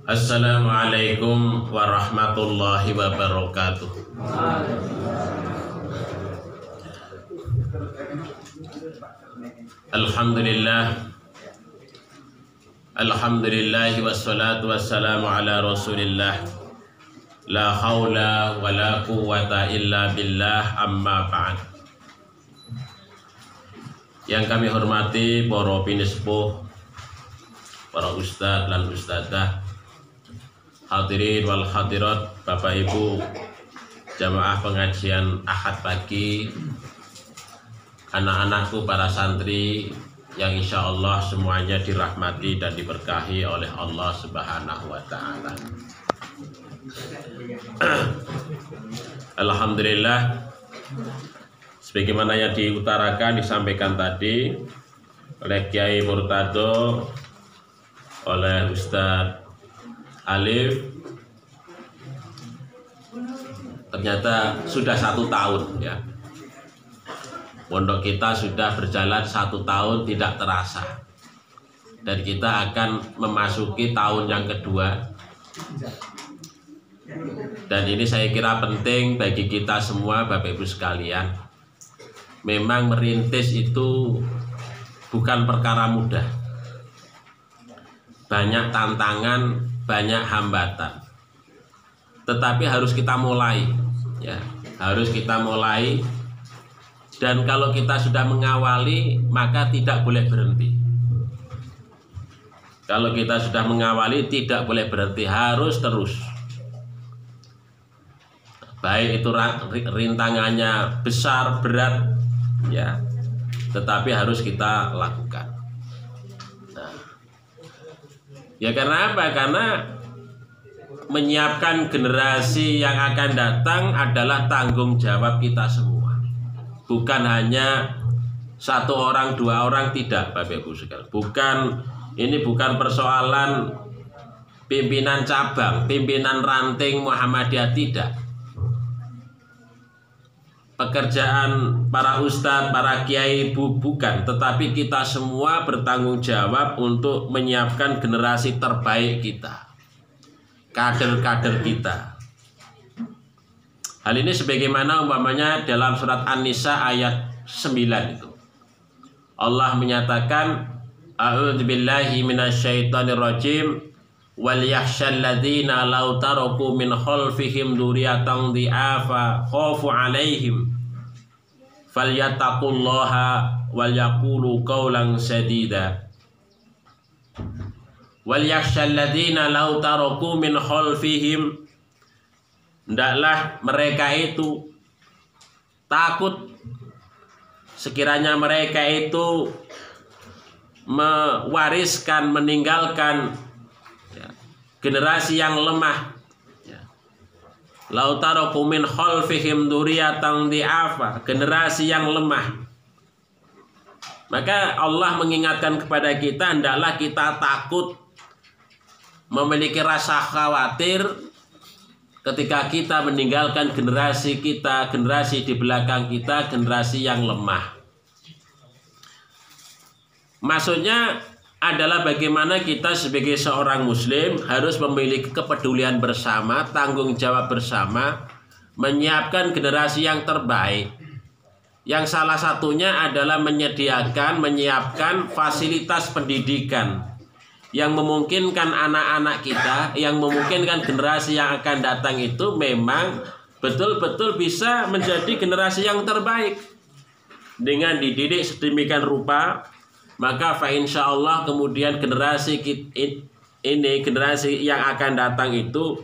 Assalamualaikum warahmatullahi wabarakatuh. Alhamdulillah wassalatu wassalamu ala Rasulillah. La haula wala quwwata illa billah, amma ba'd. Yang kami hormati para pinispuh, para ustadz dan ustadzah, hadirin wal hadirat, Bapak Ibu jamaah pengajian Ahad pagi, anak-anakku para santri yang insya Allah semuanya dirahmati dan diberkahi oleh Allah Subhanahu wa Ta'ala. Alhamdulillah, sebagaimana yang diutarakan, disampaikan tadi oleh Kiai Murtado, oleh Ustadz Alif, ternyata sudah 1 tahun ya. Pondok kita sudah berjalan 1 tahun tidak terasa, dan kita akan memasuki tahun yang kedua. Dan ini saya kira penting bagi kita semua, Bapak Ibu sekalian. Memang merintis itu bukan perkara mudah. Banyak tantangan, banyak hambatan. Tetapi harus kita mulai ya, harus kita mulai. Dan kalau kita sudah mengawali, maka tidak boleh berhenti. Kalau kita sudah mengawali, tidak boleh berhenti, harus terus. Baik itu rintangannya besar, berat, ya, tetapi harus kita lakukan. Nah, ya karena apa? Karena menyiapkan generasi yang akan datang adalah tanggung jawab kita semua. Bukan hanya 1 orang, 2 orang, tidak, Bapak Ibu sekalian. Ini bukan persoalan pimpinan cabang, pimpinan ranting Muhammadiyah, tidak. Pekerjaan para ustadz, para kiai bukan, tetapi kita semua bertanggung jawab untuk menyiapkan generasi terbaik kita, kader-kader kita. Hal ini sebagaimana umpamanya dalam surat An-Nisa ayat 9 itu. Allah menyatakan, a'udzubillahi minasyaitonirrajim, wal yakhshal ladzina law taraku min khalfihim dzurriyyatan dhi'afa khafu 'alaihim falyattaqullaha wal yaqulu qawlan sadida. Wal yakhshal ladzina law taraku min khalfihim, hendaklah mereka itu takut sekiranya mereka itu mewariskan, meninggalkan ya, generasi yang lemah. Lau taraku min khalfihim dzurriyyatan dhi'afa, generasi yang lemah. Maka Allah mengingatkan kepada kita, hendaklah kita takut, memiliki rasa khawatir ketika kita meninggalkan generasi kita, generasi di belakang kita, generasi yang lemah. Maksudnya adalah bagaimana kita sebagai seorang muslim harus memiliki kepedulian bersama, tanggung jawab bersama, menyiapkan generasi yang terbaik. Yang salah satunya adalah menyiapkan fasilitas pendidikan yang memungkinkan anak-anak kita, yang memungkinkan generasi yang akan datang itu memang betul-betul bisa menjadi generasi yang terbaik. Dengan dididik sedemikian rupa, maka fa insyaallah kemudian generasi ini, generasi yang akan datang itu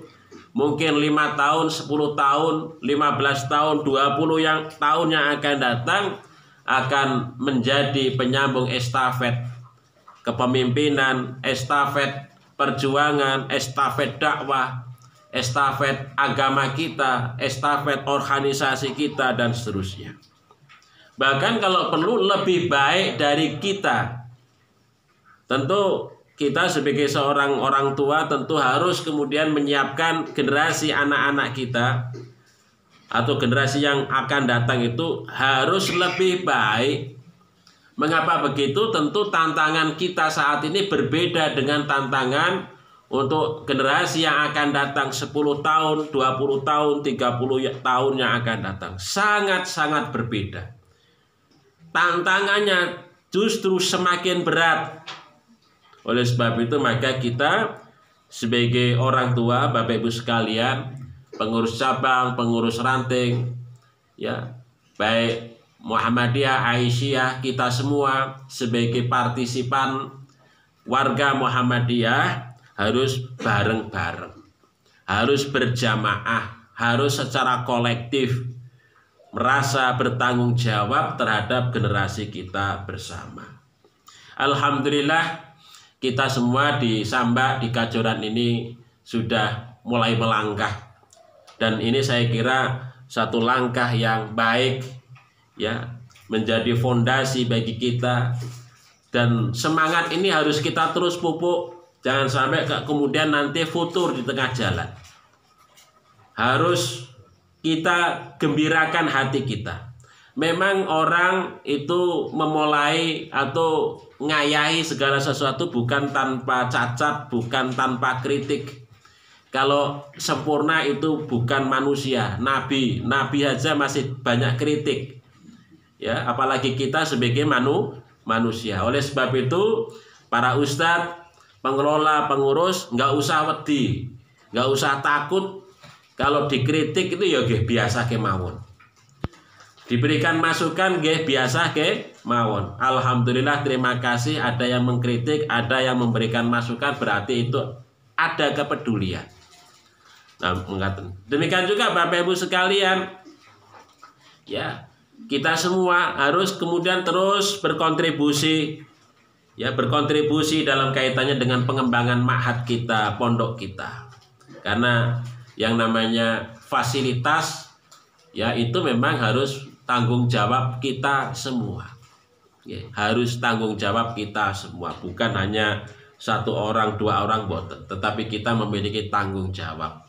mungkin 5 tahun, 10 tahun, 15 tahun, 20 tahun yang akan datang akan menjadi penyambung estafet kepemimpinan, estafet perjuangan, estafet dakwah, estafet agama kita, estafet organisasi kita, dan seterusnya. Bahkan kalau perlu lebih baik dari kita. Tentu kita sebagai seorang orang tua tentu harus kemudian menyiapkan generasi anak-anak kita atau generasi yang akan datang itu harus lebih baik. Mengapa begitu? Tentu tantangan kita saat ini berbeda dengan tantangan untuk generasi yang akan datang 10 tahun, 20 tahun, 30 tahun yang akan datang. Sangat-sangat berbeda. Tantangannya justru semakin berat. Oleh sebab itu maka kita sebagai orang tua, Bapak Ibu sekalian, pengurus cabang, pengurus ranting, ya, baik Muhammadiyah, Aisyah, kita semua sebagai partisipan warga Muhammadiyah harus bareng-bareng, harus berjamaah, harus secara kolektif merasa bertanggung jawab terhadap generasi kita bersama. Alhamdulillah kita semua di Sambak, di Kajoran ini sudah mulai melangkah, dan ini saya kira satu langkah yang baik, ya, menjadi fondasi bagi kita, dan semangat ini harus kita terus pupuk. Jangan sampai kemudian nanti futur di tengah jalan. Harus kita gembirakan hati kita. Memang orang itu memulai atau ngayahi segala sesuatu bukan tanpa cacat, bukan tanpa kritik. Kalau sempurna itu bukan manusia. Nabi aja masih banyak kritik. Ya, apalagi kita sebagai manusia. Oleh sebab itu para ustadz, pengelola, pengurus nggak usah wedi, nggak usah takut kalau dikritik itu ya biasa kemawon. Diberikan masukan biasa kemawon. Alhamdulillah, terima kasih ada yang mengkritik, ada yang memberikan masukan, berarti itu ada kepedulian. Nah, demikian juga Bapak Ibu sekalian, ya, kita semua harus kemudian terus berkontribusi. Ya, berkontribusi dalam kaitannya dengan pengembangan ma'had kita, pondok kita. Karena yang namanya fasilitas, ya, itu memang harus tanggung jawab kita semua. Ya, harus tanggung jawab kita semua, bukan hanya satu orang, dua orang, tetapi kita memiliki tanggung jawab.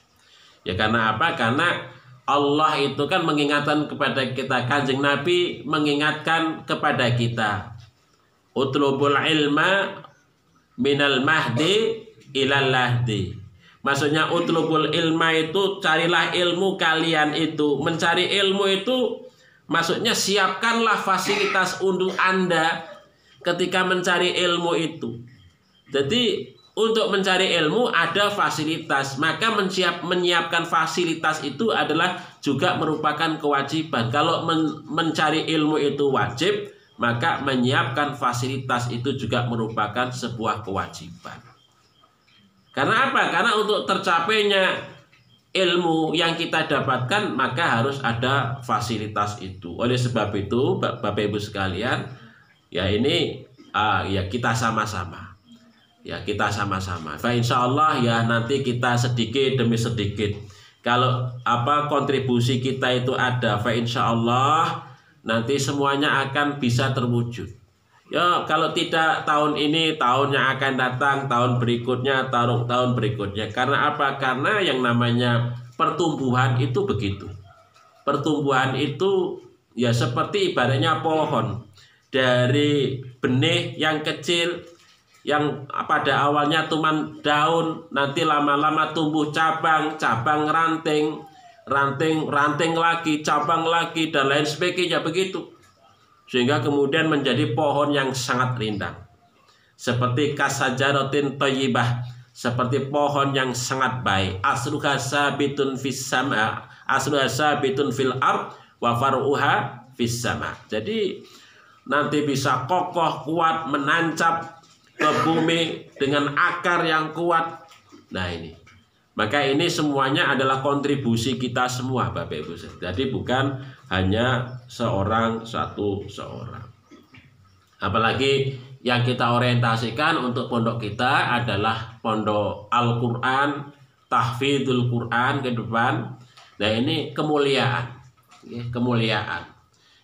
Ya, karena apa? Karena Allah itu kan mengingatkan kepada kita, Kanjeng Nabi mengingatkan kepada kita, utlubul ilma minal mahdi ilal lahdi. Maksudnya utlubul ilma itu carilah ilmu kalian itu. Mencari ilmu itu maksudnya siapkanlah fasilitas untuk Anda ketika mencari ilmu itu. Jadi untuk mencari ilmu ada fasilitas, maka menyiapkan fasilitas itu adalah juga merupakan kewajiban. Kalau mencari ilmu itu wajib, maka menyiapkan fasilitas itu juga merupakan sebuah kewajiban. Karena apa? Karena untuk tercapainya ilmu yang kita dapatkan, maka harus ada fasilitas itu. Oleh sebab itu, Bapak Ibu sekalian, ya ini ya kita sama-sama. Ya, kita sama-sama. Insya Allah ya nanti kita sedikit demi sedikit. Kalau kontribusi kita itu ada, insya Allah nanti semuanya akan bisa terwujud. Ya, kalau tidak tahun ini, tahun yang akan datang, tahun berikutnya, tahun berikutnya. Karena apa? Karena yang namanya pertumbuhan itu begitu. Pertumbuhan itu ya seperti ibaratnya pohon. Dari benih yang kecil, yang pada awalnya cuman daun, nanti lama-lama tumbuh cabang, ranting lagi, cabang lagi, dan lain sebagainya begitu. Sehingga kemudian menjadi pohon yang sangat rindang. Seperti kasajaratin thayyibah, seperti pohon yang sangat baik. Asluha sabitun fis sama, asluha sabitun fil ard wa far'uha fis sama. Jadi nanti bisa kokoh, kuat, menancap ke bumi dengan akar yang kuat. Nah ini, maka ini semuanya adalah kontribusi kita semua, Bapak Ibu. Jadi bukan hanya seorang. Apalagi yang kita orientasikan untuk pondok kita adalah pondok Al-Quran, tahfidzul Quran ke depan. Nah ini kemuliaan, ya, kemuliaan.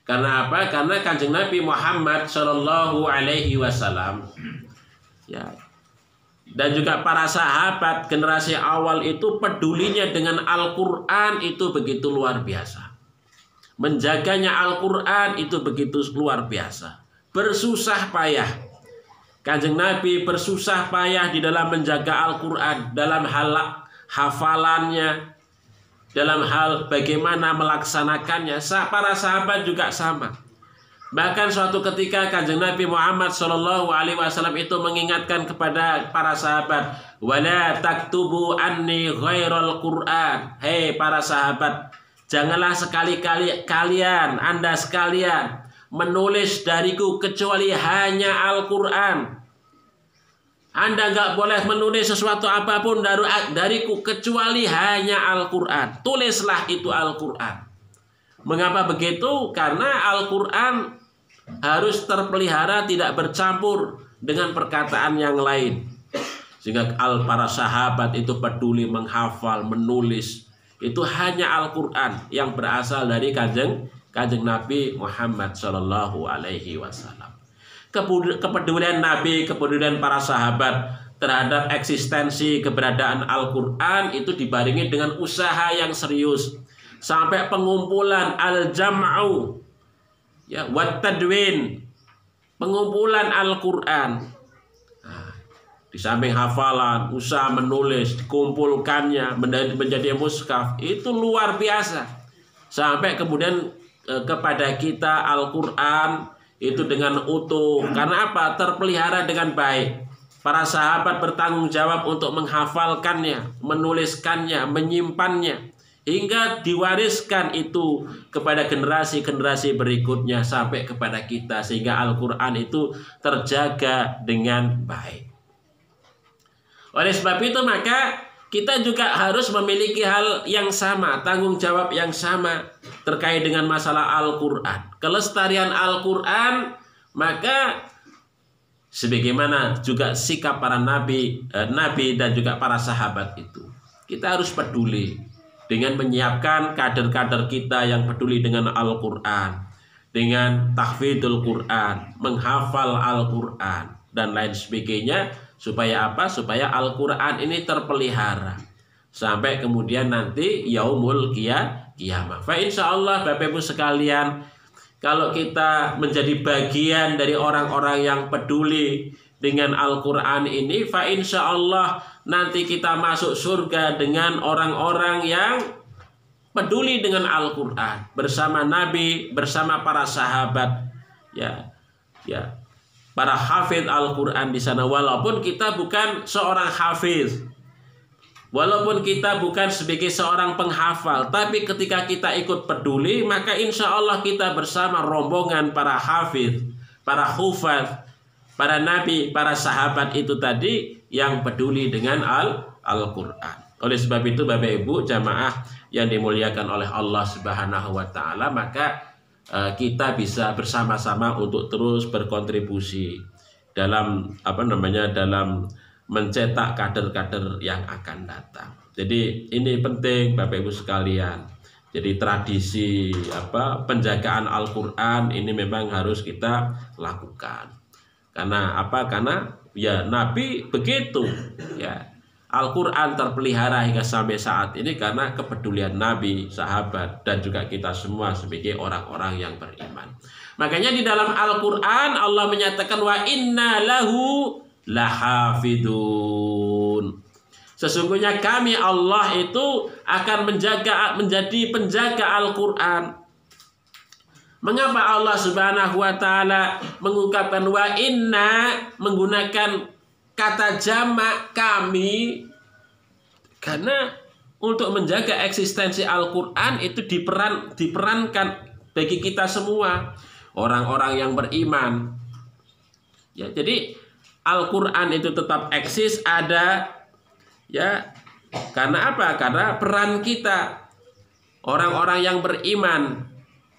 Karena apa? Karena Kanjeng Nabi Muhammad Shallallahu Alaihi Wasallam, ya, dan juga para sahabat generasi awal itu pedulinya dengan Al-Quran itu begitu luar biasa. Menjaganya Al-Quran itu begitu luar biasa. Bersusah payah. Kanjeng Nabi bersusah payah di dalam menjaga Al-Quran, dalam hal hafalannya, dalam hal bagaimana melaksanakannya. Para sahabat juga sama. Bahkan suatu ketika Kanjeng Nabi Muhammad SAW itu mengingatkan kepada para sahabat, wala taktubu anni ghairal Quran. Hei para sahabat, janganlah sekali-kali kalian, Anda sekalian, menulis dariku kecuali hanya Al-Quran. Anda nggak boleh menulis sesuatu apapun dariku kecuali hanya Al-Quran. Tulislah itu Al-Quran. Mengapa begitu? Karena Al-Quran harus terpelihara, tidak bercampur dengan perkataan yang lain. Sehingga para sahabat itu peduli menghafal, menulis. Itu hanya Al-Quran yang berasal dari kanjeng Nabi Muhammad SAW. Kepedulian Nabi, kepedulian para sahabat terhadap eksistensi keberadaan Al-Quran itu dibarengi dengan usaha yang serius. Sampai pengumpulan al-jam'u, ya, wat tadwin, pengumpulan Al-Quran. Nah, di samping hafalan, usaha menulis, dikumpulkannya menjadi mushaf, itu luar biasa. Sampai kemudian kepada kita Al-Quran itu dengan utuh. Karena apa? Terpelihara dengan baik. Para sahabat bertanggung jawab untuk menghafalkannya, menuliskannya, menyimpannya, hingga diwariskan itu kepada generasi-generasi berikutnya sampai kepada kita, sehingga Al-Quran itu terjaga dengan baik. Oleh sebab itu maka kita juga harus memiliki hal yang sama, tanggung jawab yang sama terkait dengan masalah Al-Quran. Kelestarian Al-Quran, maka sebagaimana juga sikap para nabi dan juga para sahabat itu, kita harus peduli dengan menyiapkan kader-kader kita yang peduli dengan Al-Quran, dengan tahfidzul Quran, menghafal Al-Quran, dan lain sebagainya. Supaya apa? Supaya Al-Quran ini terpelihara sampai kemudian nanti yaumul qiyamah. Fa insyaallah Bapak Ibu sekalian, kalau kita menjadi bagian dari orang-orang yang peduli dengan Al-Quran ini, fa insyaallah nanti kita masuk surga dengan orang-orang yang peduli dengan Al-Quran, bersama Nabi, bersama para sahabat, ya. Para hafidz Al-Quran di sana. Walaupun kita bukan seorang hafidz, walaupun kita bukan sebagai seorang penghafal, tapi ketika kita ikut peduli, maka insya Allah kita bersama rombongan para hafidz, para hufadz, para nabi, para sahabat itu tadi yang peduli dengan Al-Quran. Oleh sebab itu Bapak Ibu jamaah yang dimuliakan oleh Allah Subhanahu wa Ta'ala, maka kita bisa bersama-sama untuk terus berkontribusi dalam dalam mencetak kader-kader yang akan datang. Jadi ini penting Bapak Ibu sekalian. Jadi tradisi penjagaan Al-Quran ini memang harus kita lakukan. Karena apa? Karena ya Nabi begitu, ya. Al-Quran terpelihara hingga sampai saat ini karena kepedulian Nabi, sahabat, dan juga kita semua sebagai orang-orang yang beriman. Makanya di dalam Al-Quran Allah menyatakan wa inna lahu lahafidun. Sesungguhnya kami Allah itu akan menjadi penjaga Al-Quran. Mengapa Allah Subhanahu wa Ta'ala mengungkapkan wa inna menggunakan kata jamak kami? Karena untuk menjaga eksistensi Al-Quran itu diperankan bagi kita semua, orang-orang yang beriman. Ya, jadi Al-Quran itu tetap eksis, ada, ya. Karena apa? Karena peran kita, orang-orang yang beriman,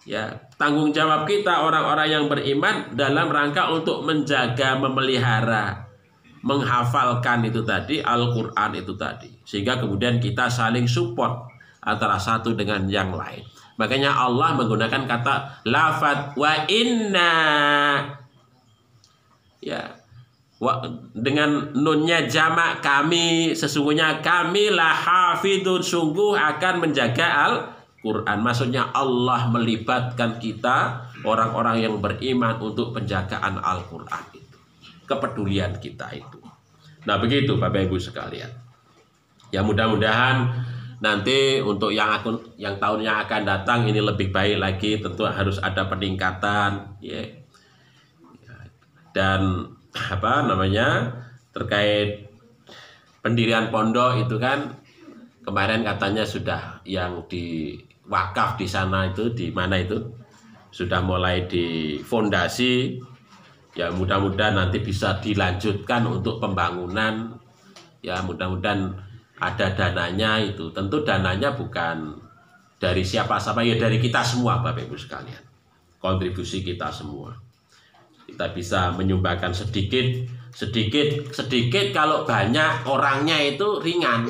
ya, tanggung jawab kita orang-orang yang beriman dalam rangka untuk menjaga, memelihara, menghafalkan itu tadi, Al-Quran itu tadi. Sehingga kemudian kita saling support antara satu dengan yang lain. Makanya Allah menggunakan kata lafadz wa inna, ya, dengan nunnya jamak kami, sesungguhnya kami lahafidun, sungguh akan menjaga Al-Quran. Maksudnya Allah melibatkan kita orang-orang yang beriman untuk penjagaan Al-Quran itu. kepedulian kita itu. Nah begitu Bapak Ibu sekalian. Ya mudah-mudahan nanti untuk yang tahun yang akan datang ini lebih baik lagi, tentu harus ada peningkatan ya. Dan terkait pendirian pondok itu kan kemarin katanya sudah yang di wakaf di sana itu di mana itu sudah mulai di fondasi. Ya mudah-mudahan nanti bisa dilanjutkan untuk pembangunan. Ya mudah-mudahan ada dananya itu. Tentu dananya bukan dari siapa-siapa, ya dari kita semua Bapak Ibu sekalian. Kontribusi kita semua. Kita bisa menyumbangkan sedikit kalau banyak orangnya itu ringan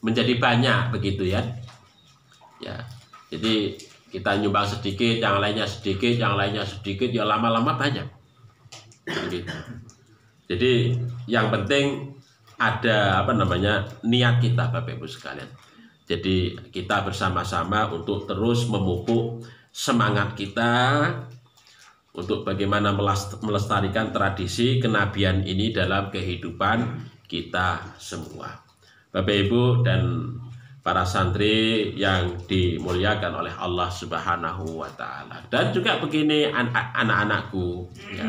menjadi banyak begitu ya. Ya. Jadi kita nyumbang sedikit, yang lainnya sedikit, ya lama-lama banyak. Begitu. Jadi yang penting ada niat kita Bapak Ibu sekalian. Jadi kita bersama-sama untuk terus memupuk semangat kita untuk bagaimana melestarikan tradisi kenabian ini dalam kehidupan kita semua. Bapak Ibu dan para santri yang dimuliakan oleh Allah Subhanahu wa taala. Dan juga begini anak-anakku ya.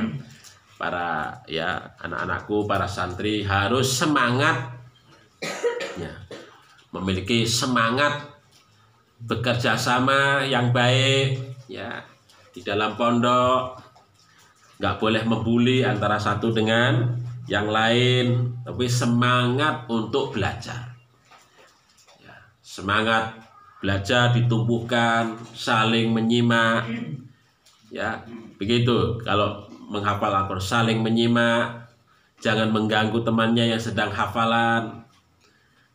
Anak-anakku, para santri harus semangat ya, memiliki semangat bekerja sama yang baik ya di dalam pondok. Nggak boleh membuli antara satu dengan yang lain, tapi semangat untuk belajar ya, semangat belajar ditumbuhkan, saling menyimak ya begitu. Kalau menghafal Al-Quran saling menyimak, jangan mengganggu temannya yang sedang hafalan.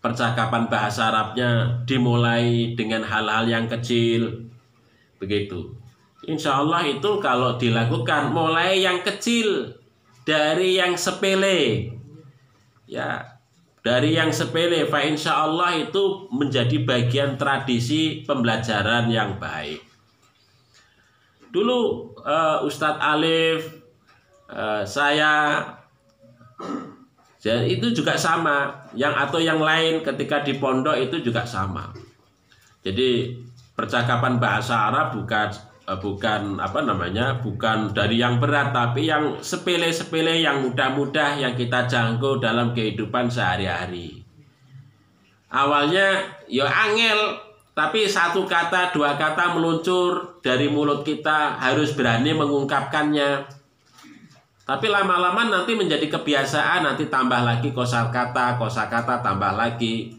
Percakapan bahasa Arabnya dimulai dengan hal-hal yang kecil begitu. Insya Allah itu kalau dilakukan mulai yang kecil, dari yang sepele ya, dari yang sepele, fa insya Allah itu menjadi bagian tradisi pembelajaran yang baik. Dulu Ustadz Alif, saya itu juga sama, atau yang lain ketika di pondok itu juga sama. Jadi percakapan bahasa Arab bukan dari yang berat, tapi yang sepele-sepele, yang mudah-mudah, yang kita jangkau dalam kehidupan sehari-hari. Awalnya ya angel, tapi satu kata, dua kata meluncur dari mulut kita, harus berani mengungkapkannya. Tapi lama-lama nanti menjadi kebiasaan, nanti tambah lagi kosakata tambah lagi.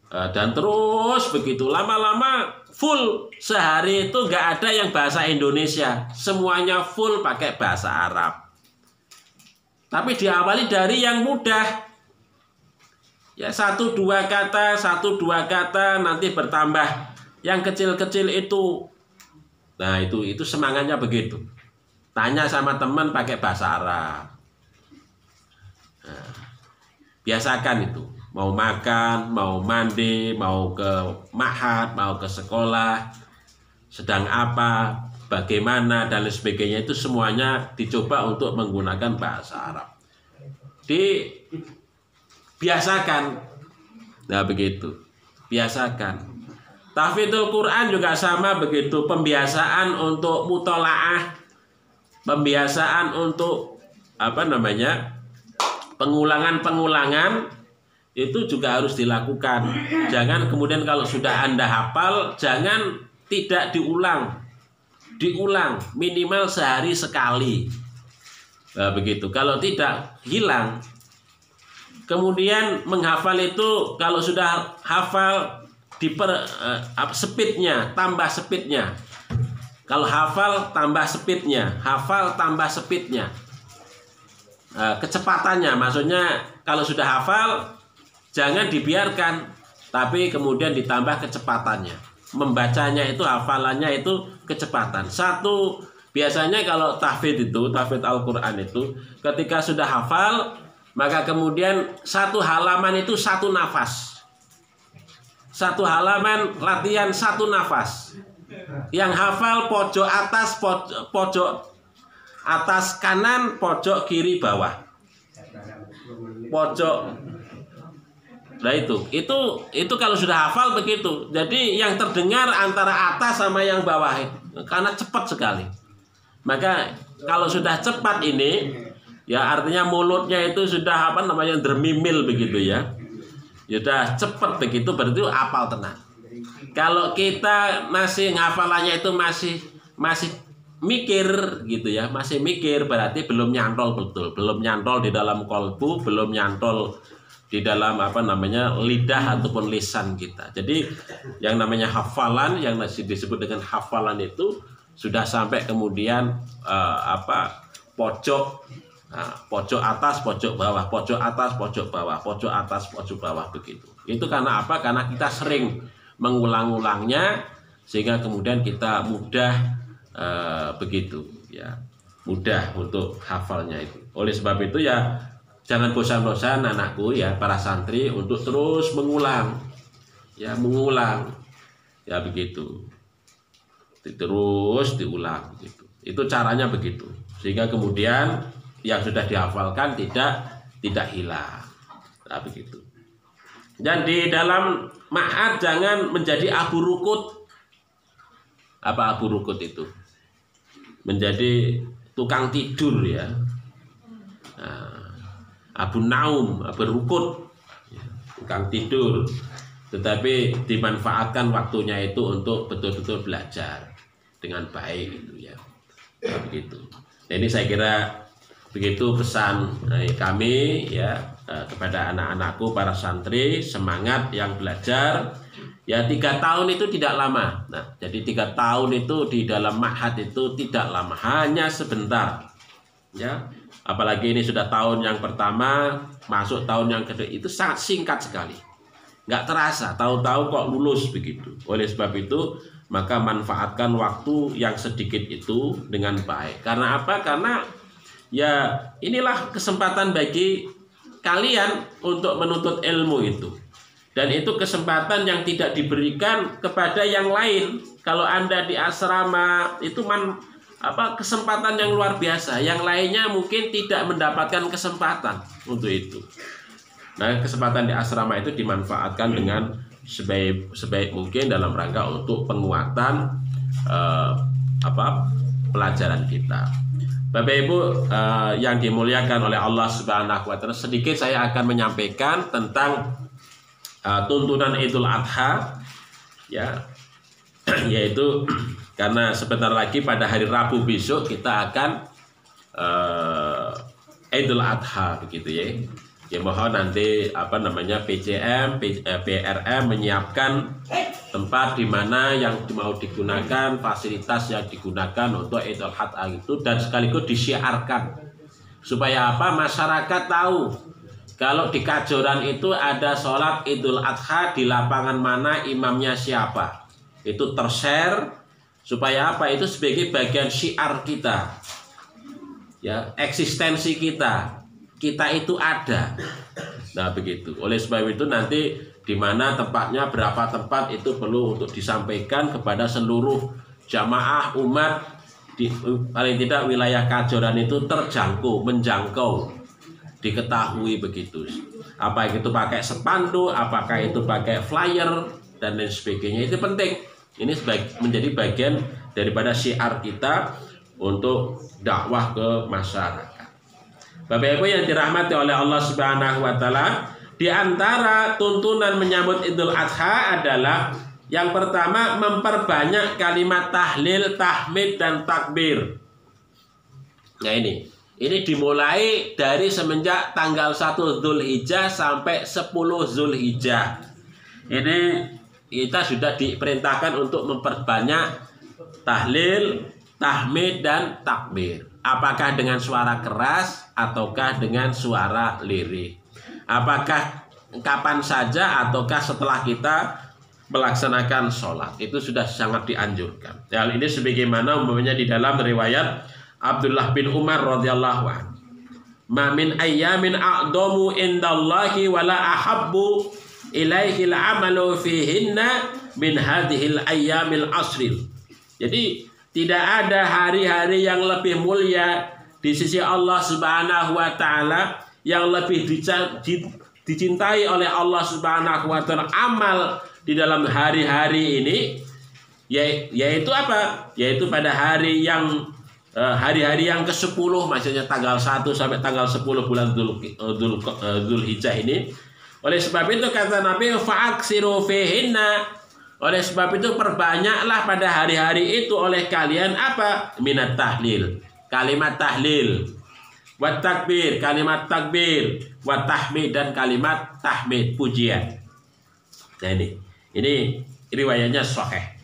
Dan terus begitu, lama-lama full, sehari itu nggak ada yang bahasa Indonesia, semuanya full pakai bahasa Arab. Tapi diawali dari yang mudah ya, satu dua kata, nanti bertambah yang kecil-kecil itu. Nah itu semangatnya begitu. Tanya sama teman pakai bahasa Arab. Nah, biasakan itu. Mau makan, mau mandi, mau ke ma'had, mau ke sekolah, sedang apa, bagaimana, dan lain sebagainya, itu semuanya dicoba untuk menggunakan bahasa Arab. Dibiasakan. Nah begitu. Biasakan. Tahfidzul Quran juga sama begitu. Pembiasaan untuk mutolaah, pembiasaan untuk pengulangan itu juga harus dilakukan. Jangan kemudian kalau sudah Anda hafal, jangan tidak diulang minimal sehari sekali. Nah, begitu. Kalau tidak, hilang. Kemudian menghafal itu kalau sudah hafal speednya, tambah speednya. Kalau hafal tambah speednya, kecepatannya, maksudnya kalau sudah hafal jangan dibiarkan, tapi kemudian ditambah kecepatannya. Membacanya itu, hafalannya itu kecepatan. Satu, biasanya kalau tahfidz Al-Quran itu, ketika sudah hafal, maka kemudian satu halaman itu satu nafas. Satu halaman latihan satu nafas. Yang hafal pojok atas kanan, pojok kiri bawah. pojok. Nah itu kalau sudah hafal begitu. Jadi yang terdengar antara atas sama yang bawah karena cepat sekali. Maka kalau sudah cepat ini, ya artinya mulutnya itu sudah dermimil begitu ya. Sudah cepat begitu berarti hafal tenang. Kalau kita masih hafalannya itu masih mikir gitu ya, masih mikir berarti belum nyantol betul, belum nyantol di dalam kolbu, belum nyantol di dalam lidah ataupun lisan kita. Jadi yang namanya hafalan, yang disebut dengan hafalan itu sudah sampai kemudian pojok, pojok atas, pojok bawah, pojok atas, pojok bawah, pojok atas, pojok bawah begitu. Itu karena apa? Karena kita sering mengulang-ulangnya sehingga kemudian kita mudah begitu ya, mudah untuk hafalnya itu. Oleh sebab itu ya jangan bosan-bosan anakku ya, para santri untuk terus mengulang ya, begitu, terus diulang gitu. Itu caranya begitu sehingga kemudian yang sudah dihafalkan tidak hilang. Nah, begitu. Dan di dalam ma'had jangan menjadi abu rukut. Apa abu rukut itu? Menjadi tukang tidur ya. Nah, abu naum, abu rukut, ya, tukang tidur. Tetapi dimanfaatkan waktunya itu untuk betul-betul belajar dengan baik itu ya. Nah, begitu. Nah, ini saya kira begitu pesan kami ya kepada anak-anakku, para santri, semangat yang belajar ya. 3 tahun itu tidak lama. Nah, jadi 3 tahun itu di dalam ma'had itu tidak lama, hanya sebentar ya. Apalagi ini sudah tahun yang pertama, masuk tahun yang kedua, itu sangat singkat sekali, nggak terasa tahu-tahu kok lulus begitu. Oleh sebab itu maka manfaatkan waktu yang sedikit itu dengan baik. Karena apa? Karena ya inilah kesempatan bagi kalian untuk menuntut ilmu itu. Dan itu kesempatan yang tidak diberikan kepada yang lain. Kalau Anda di asrama itu kesempatan yang luar biasa. Yang lainnya mungkin tidak mendapatkan kesempatan untuk itu. Nah, kesempatan di asrama itu dimanfaatkan dengan sebaik mungkin dalam rangka untuk penguatan pelajaran kita. Bapak Ibu yang dimuliakan oleh Allah Subhanahu wa taala, sedikit saya akan menyampaikan tentang tuntunan Idul Adha ya, yaitu karena sebentar lagi pada hari Rabu besok kita akan Idul Adha begitu ya. Ya mohon nanti PJM, PRM menyiapkan tempat di mana yang mau digunakan, fasilitas yang digunakan untuk Idul Adha itu, dan sekaligus disiarkan supaya masyarakat tahu kalau di Kajoran itu ada sholat Idul Adha di lapangan mana, imamnya siapa. Itu tershare supaya itu sebagai bagian syiar kita ya, eksistensi kita itu ada. Nah begitu. Oleh sebab itu nanti di mana tempatnya, berapa tempat itu perlu untuk disampaikan kepada seluruh jamaah umat di paling tidak wilayah Kajoran itu menjangkau, diketahui begitu. Apa itu pakai spanduk, apakah itu pakai flyer dan lain sebagainya, itu penting. Ini menjadi bagian daripada syiar kita untuk dakwah ke masyarakat. Bapak Ibu yang dirahmati oleh Allah Subhanahu wa taala, di antara tuntunan menyambut Idul Adha adalah yang pertama memperbanyak kalimat tahlil, tahmid dan takbir. Nah ini dimulai dari semenjak tanggal 1 Dzulhijjah sampai 10 Dzulhijjah. Ini kita sudah diperintahkan untuk memperbanyak tahlil, tahmid dan takbir. Apakah dengan suara keras ataukah dengan suara lirih? Apakah kapan saja ataukah setelah kita melaksanakan sholat? Itu sudah sangat dianjurkan. Hal ini sebagaimana umpamanya di dalam riwayat Abdullah bin Umar radhiyallahu anhu. Ma min ayyamin a'damu indallahi wala ahabbu ilaihi al-amalu fihinna min hadhil ayyamil asril. Jadi tidak ada hari-hari yang lebih mulia di sisi Allah Subhanahu wa taala yang lebih dicintai oleh Allah Subhanahu wa taala amal di dalam hari-hari ini, yaitu apa? Yaitu pada hari yang hari-hari yang ke-10, maksudnya tanggal 1 sampai tanggal 10 bulan Dzulhijjah ini. Oleh sebab itu kata Nabi, fa'aksiru fihinna, oleh sebab itu perbanyaklah pada hari-hari itu oleh kalian apa? Minat tahlil, kalimat tahlil, wat takbir, kalimat takbir, wat tahmid, dan kalimat tahmid, pujian. Nah ini riwayatnya sahih.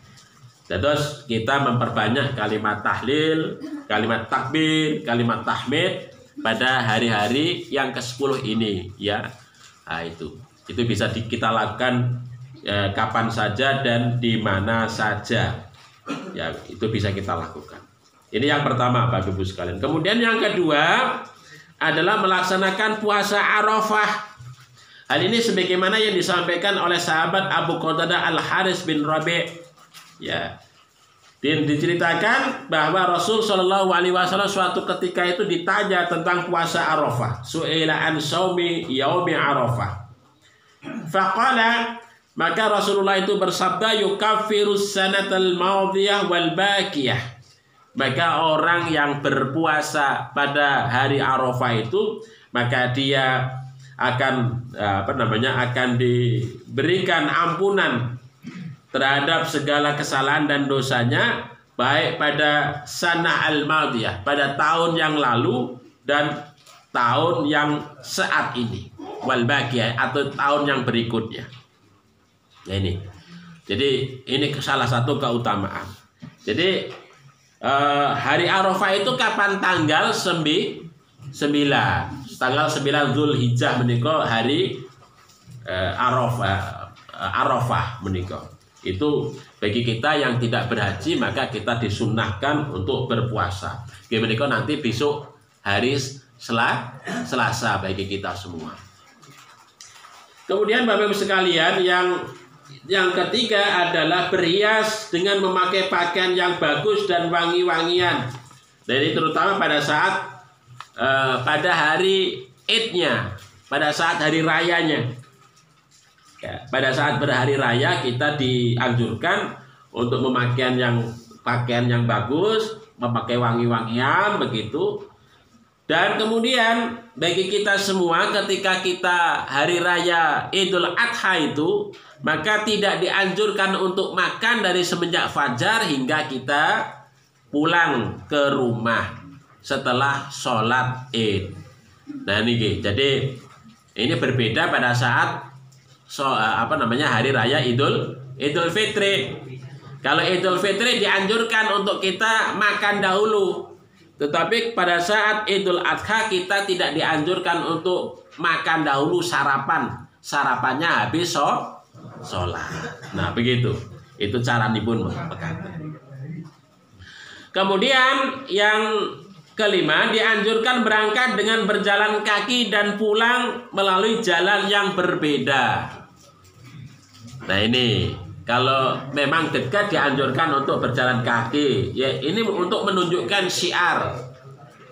Terus kita memperbanyak kalimat tahlil, kalimat takbir, kalimat tahmid pada hari-hari yang ke-10 ini, ya. Nah, itu bisa kita lakukan kapan saja dan di mana saja, ya, itu bisa kita lakukan. Ini yang pertama, Bapak Ibu sekalian. Kemudian yang kedua adalah melaksanakan puasa Arafah. Hal ini sebagaimana yang disampaikan oleh sahabat Abu Qatadah Al-Haris bin Rabi', ya. Dan diceritakan bahwa Rasul Shallallahu Alaihi Wasallam suatu ketika itu ditanya tentang puasa Arafah. Su'ila an shaumi yaumi Arafah. Faqala, maka Rasulullah itu bersabda, yukaffirus sanatal madiyah wal baqiyah. Maka orang yang berpuasa pada hari Arafah itu, maka dia akan akan diberikan ampunan terhadap segala kesalahan dan dosanya, baik pada sana al-madiyah, pada tahun yang lalu dan tahun yang saat ini, wal baqiyah, atau tahun yang berikutnya. Nah, ini. Jadi ini salah satu keutamaan. Jadi hari Arafah itu kapan? Tanggal 9. Tanggal 9 Dzulhijjah menika hari Arafah menika. Itu bagi kita yang tidak berhaji, maka kita disunnahkan untuk berpuasa. Menika nanti besok hari Selasa bagi kita semua. Kemudian Bapak Ibu sekalian, yang ketiga adalah berhias dengan memakai pakaian yang bagus dan wangi-wangian. Jadi terutama pada saat pada hari Idnya, pada saat hari rayanya. Ya, pada saat berhari raya kita dianjurkan untuk pakaian yang bagus, memakai wangi-wangian begitu. Dan kemudian bagi kita semua ketika kita hari raya Idul Adha itu, maka tidak dianjurkan untuk makan dari semenjak fajar hingga kita pulang ke rumah setelah sholat Id. Nah ini, jadi ini berbeda pada saat hari raya Idul Fitri. Kalau Idul Fitri dianjurkan untuk kita makan dahulu, tetapi pada saat Idul Adha kita tidak dianjurkan untuk makan dahulu, sarapannya habis sholat. Nah begitu, itu cara nipun berkata. Kemudian yang kelima, dianjurkan berangkat dengan berjalan kaki dan pulang melalui jalan yang berbeda. Nah ini, kalau memang dekat dianjurkan untuk berjalan kaki. Ya, ini untuk menunjukkan syiar.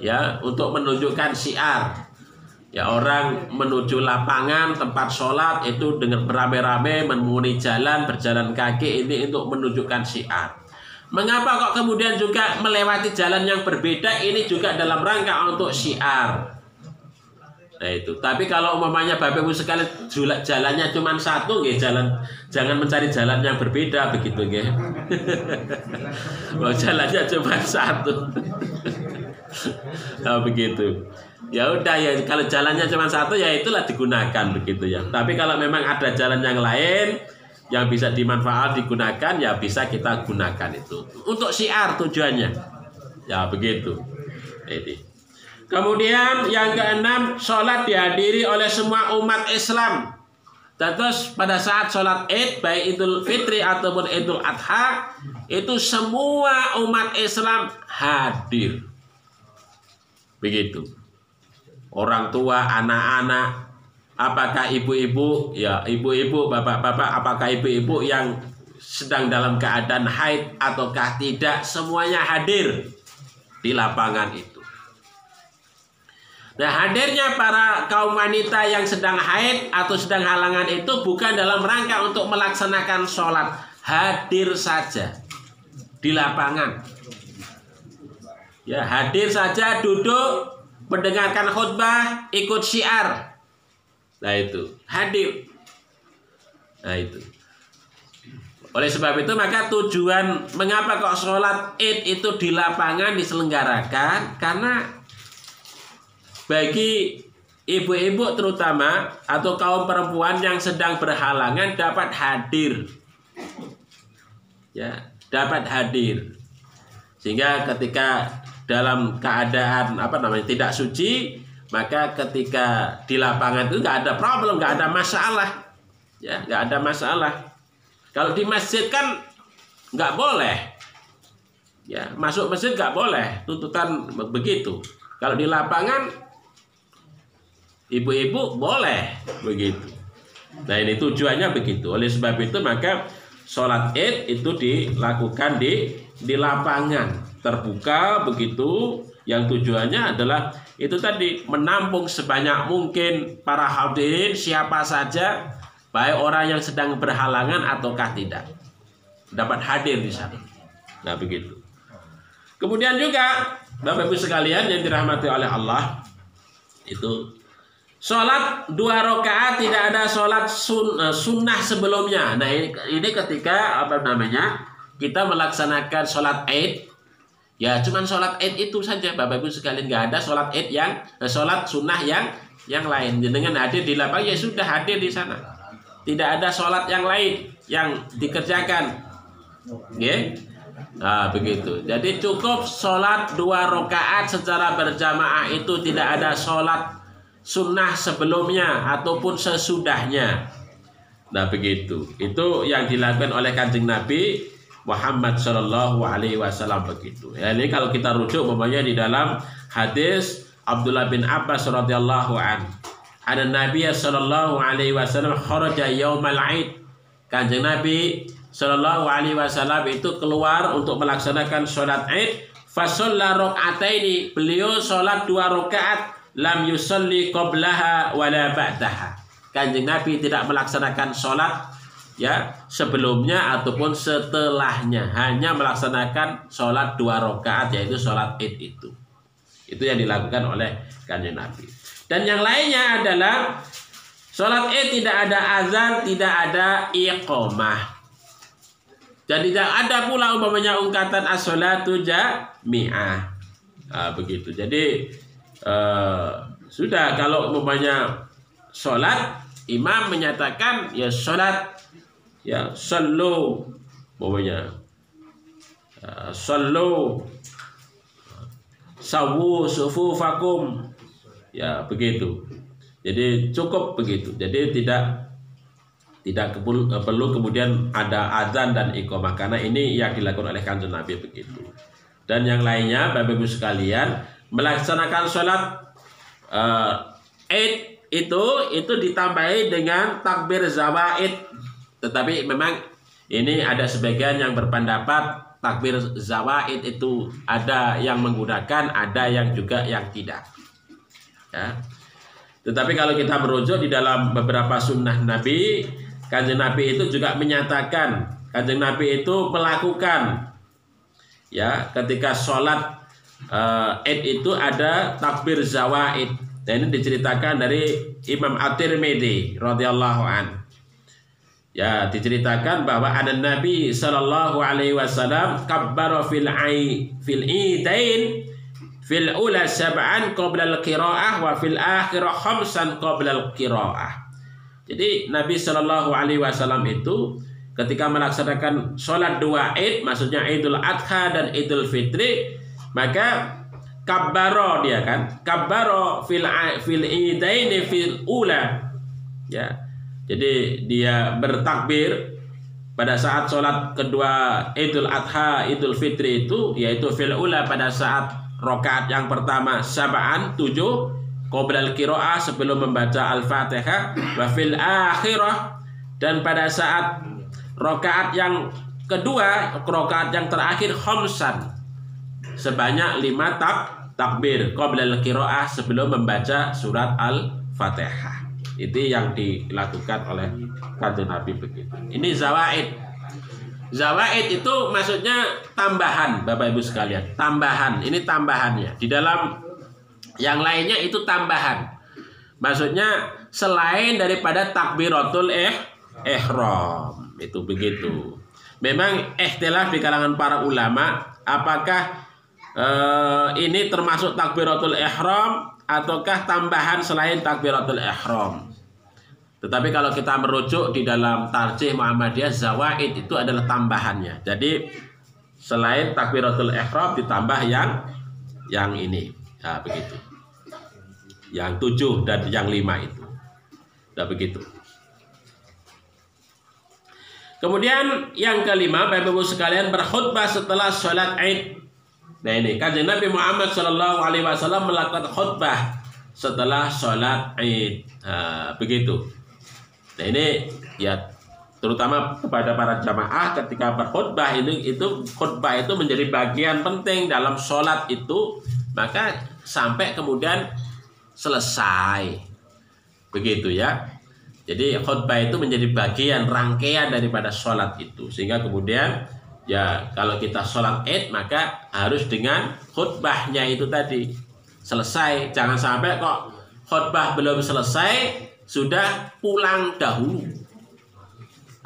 Ya, untuk menunjukkan syiar. Ya, orang menuju lapangan tempat sholat itu dengan beramai-ramai menemui jalan, berjalan kaki, ini untuk menunjukkan syiar. Mengapa kok kemudian juga melewati jalan yang berbeda? Ini juga dalam rangka untuk syiar. Nah itu. Tapi kalau umpamanya Bapak Ibu sekalian jalannya cuma satu, jangan mencari jalan yang berbeda begitu, nggih. Jalannya cuma satu. Nah, begitu. Ya udah ya, kalau jalannya cuma satu ya itulah digunakan begitu ya. Tapi kalau memang ada jalan yang lain yang bisa dimanfaat digunakan, ya bisa kita gunakan itu untuk syiar tujuannya. Ya begitu. Jadi. Kemudian yang keenam, sholat dihadiri oleh semua umat Islam. Terus pada saat sholat Id, baik Idul Fitri ataupun Idul Adha, itu semua umat Islam hadir. Begitu. Orang tua, anak-anak, apakah ibu-ibu, ya ibu-ibu, bapak-bapak, apakah ibu-ibu yang sedang dalam keadaan haid ataukah tidak, semuanya hadir di lapangan itu. Nah, hadirnya para kaum wanita yang sedang haid atau sedang halangan itu bukan dalam rangka untuk melaksanakan sholat. Hadir saja di lapangan. Ya, hadir saja, duduk, mendengarkan khutbah, ikut syiar. Nah, itu. Hadir. Nah, itu. Oleh sebab itu, maka tujuan mengapa kok sholat id itu di lapangan diselenggarakan? Karena bagi ibu-ibu terutama atau kaum perempuan yang sedang berhalangan dapat hadir, ya, dapat hadir, sehingga ketika dalam keadaan tidak suci, maka ketika di lapangan itu nggak ada problem, nggak ada masalah, ya, nggak ada masalah. Kalau di masjid kan nggak boleh, ya, masuk masjid nggak boleh, tuntutan begitu. Kalau di lapangan ibu-ibu boleh begitu. Nah, ini tujuannya begitu. Oleh sebab itu maka sholat id itu dilakukan di lapangan terbuka begitu. Yang tujuannya adalah itu tadi, menampung sebanyak mungkin para hadirin siapa saja, baik orang yang sedang berhalangan ataukah tidak, dapat hadir di sana. Nah, begitu. Kemudian juga Bapak Ibu sekalian yang dirahmati oleh Allah, itu sholat 2 rakaat tidak ada sholat sunnah sebelumnya. Nah, ini ketika kita melaksanakan sholat id, ya cuman sholat id itu saja Bapak Ibu sekalian, nggak ada sholat id sholat sunnah yang lain. Dengan hadir di lapangan ya sudah hadir di sana, tidak ada sholat yang lain yang dikerjakan, ya. Nah, begitu. Jadi cukup sholat 2 rakaat secara berjamaah, itu tidak ada sholat sunnah sebelumnya ataupun sesudahnya. Nah, begitu. Itu yang dilakukan oleh Kanjeng Nabi Muhammad Shallallahu Alaihi Wasallam begitu. Ya, ini kalau kita rujuk umpamanya di dalam hadis Abdullah bin Abbas radhiyallahu an. Ada Nabi Shallallahu Alaihi Wasallam kharaja yaumal Aid. Kanjeng Nabi Shallallahu Alaihi Wasallam itu keluar untuk melaksanakan sholat Aid. Fasalla rakaataini. Beliau sholat 2 rakaat. Lam yusalli qablaha wala ba'daha. Kanjeng Nabi tidak melaksanakan sholat, ya, sebelumnya ataupun setelahnya, hanya melaksanakan sholat 2 rakaat, yaitu sholat id itu. Itu yang dilakukan oleh Kanjeng Nabi. Dan yang lainnya adalah sholat id tidak ada azan, tidak ada iqamah. Dan tidak ada pula umpamanya ungkatan as-sholatu jami'ah. Nah, begitu. Jadi sudah, kalau umpamanya sholat, imam menyatakan ya sholat, ya sallu, umpamanya sallu sawu sufufakum, ya begitu. Jadi cukup begitu. Jadi tidak perlu kemudian ada azan dan iqamah, karena ini yang dilakukan oleh Kanjeng Nabi begitu. Dan yang lainnya Bapak Ibu sekalian, melaksanakan sholat id itu ditambahi dengan takbir zawaid. Tetapi memang ini ada sebagian yang berpendapat takbir zawaid itu ada yang menggunakan, ada yang juga yang tidak, ya. Tetapi kalau kita merujuk di dalam beberapa sunnah Nabi, Kanjeng Nabi itu juga menyatakan, Kanjeng Nabi itu melakukan, ya, ketika sholat id itu ada takbir zawaid. Dan ini diceritakan dari Imam At-Tirmidzi radhiyallahu an. Ya, diceritakan bahwa ada Nabi sallallahu alaihi wasallam kabbara fil idain fil ula sab'an qabla al-qiraah wa fil akhirah khamsan qabla al-qiraah. Jadi Nabi sallallahu alaihi wasallam itu ketika melaksanakan sholat 2 id, maksudnya Idul Adha dan Idul Fitri, maka kabbaro, dia kan kabbaro fil idaini fil ula, ya. Jadi dia bertakbir pada saat sholat kedua Idul Adha Idul Fitri itu, yaitu fil ula pada saat rakaat yang pertama sab'an 7 qabla al-qiraah, sebelum membaca Al-Fatihah, wa fil akhirah, dan pada saat rakaat yang kedua, rakaat yang terakhir, khamsan, sebanyak 5 takbir qabla al-qiraah, sebelum membaca surat Al-Fatihah. Itu yang dilakukan oleh Kanjeng Nabi begitu. Ini zawaid. Zawaid itu maksudnya tambahan, Bapak Ibu sekalian. Tambahan, ini tambahannya. Di dalam yang lainnya itu tambahan. Maksudnya selain daripada takbiratul ihram. Itu begitu. Memang ikhtilaf di kalangan para ulama apakah ini termasuk takbiratul ihram ataukah tambahan selain takbiratul ihram. Tetapi kalau kita merujuk di dalam Tarjih Muhammadiyah, zawaid itu adalah tambahannya. Jadi selain takbiratul ihram ditambah yang ini. Nah, begitu. Yang 7 dan yang 5 itu. Nah, begitu. Kemudian yang kelima, Bapak Ibu sekalian, berkhutbah setelah sholat Id. Nah ini Kanjeng Nabi Muhammad SAW melakukan khutbah setelah sholat Id. Nah, begitu. Nah ini ya terutama kepada para jamaah ketika berkhutbah itu khutbah itu menjadi bagian penting dalam sholat itu, maka sampai kemudian selesai. Begitu ya. Jadi khutbah itu menjadi bagian rangkaian daripada sholat itu, sehingga kemudian ya kalau kita sholat Id maka harus dengan khutbahnya itu tadi selesai. Jangan sampai kok khutbah belum selesai sudah pulang dahulu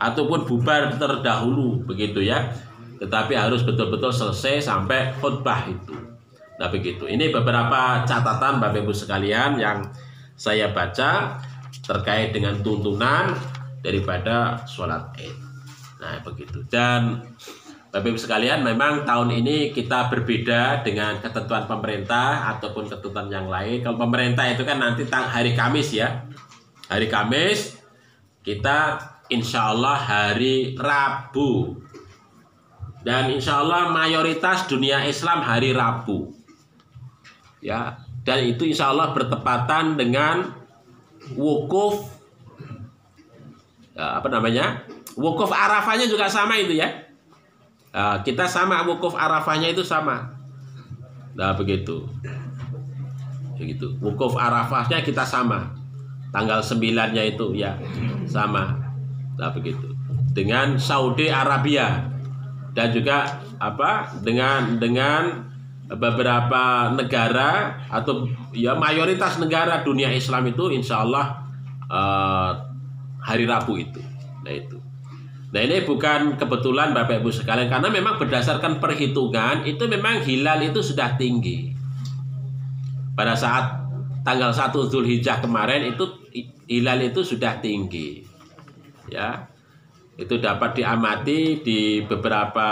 ataupun bubar terdahulu begitu ya. Tetapi harus betul-betul selesai sampai khutbah itu. Nah begitu. Ini beberapa catatan Bapak Ibu sekalian yang saya baca terkait dengan tuntunan daripada sholat Id. Nah begitu. Dan Bapak Ibu sekalian, memang tahun ini kita berbeda dengan ketentuan pemerintah ataupun ketentuan yang lain. Kalau pemerintah itu kan nanti hari Kamis ya. Hari Kamis kita insya Allah hari Rabu. Dan insya Allah mayoritas dunia Islam hari Rabu. Ya, dan itu insya Allah bertepatan dengan wukuf wukuf Arafahnya juga sama itu ya. Kita sama, wukuf Arafahnya itu sama. Nah begitu. Wukuf Arafahnya kita sama. Tanggal 9-nya itu ya sama. Nah begitu. Dengan Saudi Arabia dan juga dengan beberapa negara atau ya mayoritas negara dunia Islam itu insya Allah hari Rabu itu. Nah itu. Nah ini bukan kebetulan Bapak Ibu sekalian, karena memang berdasarkan perhitungan itu memang hilal itu sudah tinggi. Pada saat tanggal 1 Zulhijjah kemarin itu hilal itu sudah tinggi. Ya. Itu dapat diamati di beberapa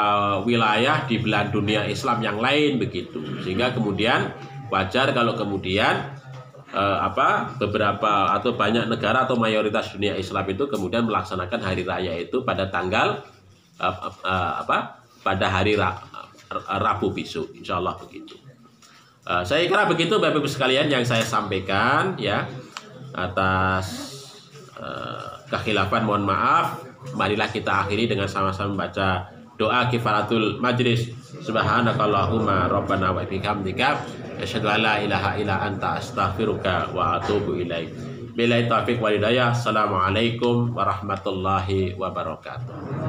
wilayah di belahan dunia Islam yang lain begitu, sehingga kemudian wajar kalau kemudian beberapa atau banyak negara atau mayoritas dunia Islam itu kemudian melaksanakan hari raya itu pada tanggal pada hari Rabu besok, insya Allah begitu. Saya kira begitu Bapak Ibu sekalian yang saya sampaikan ya. Atas kekhilafan mohon maaf. Marilah kita akhiri dengan sama-sama membaca doa kifaratul majlis. Subhanakallahumma rabbana wa bihamdika asyhadu an la ilaha illa anta astaghfiruka wa atubu ilaik. Billahi taufiq wal hidayah. Assalamualaikum warahmatullahi wabarakatuh.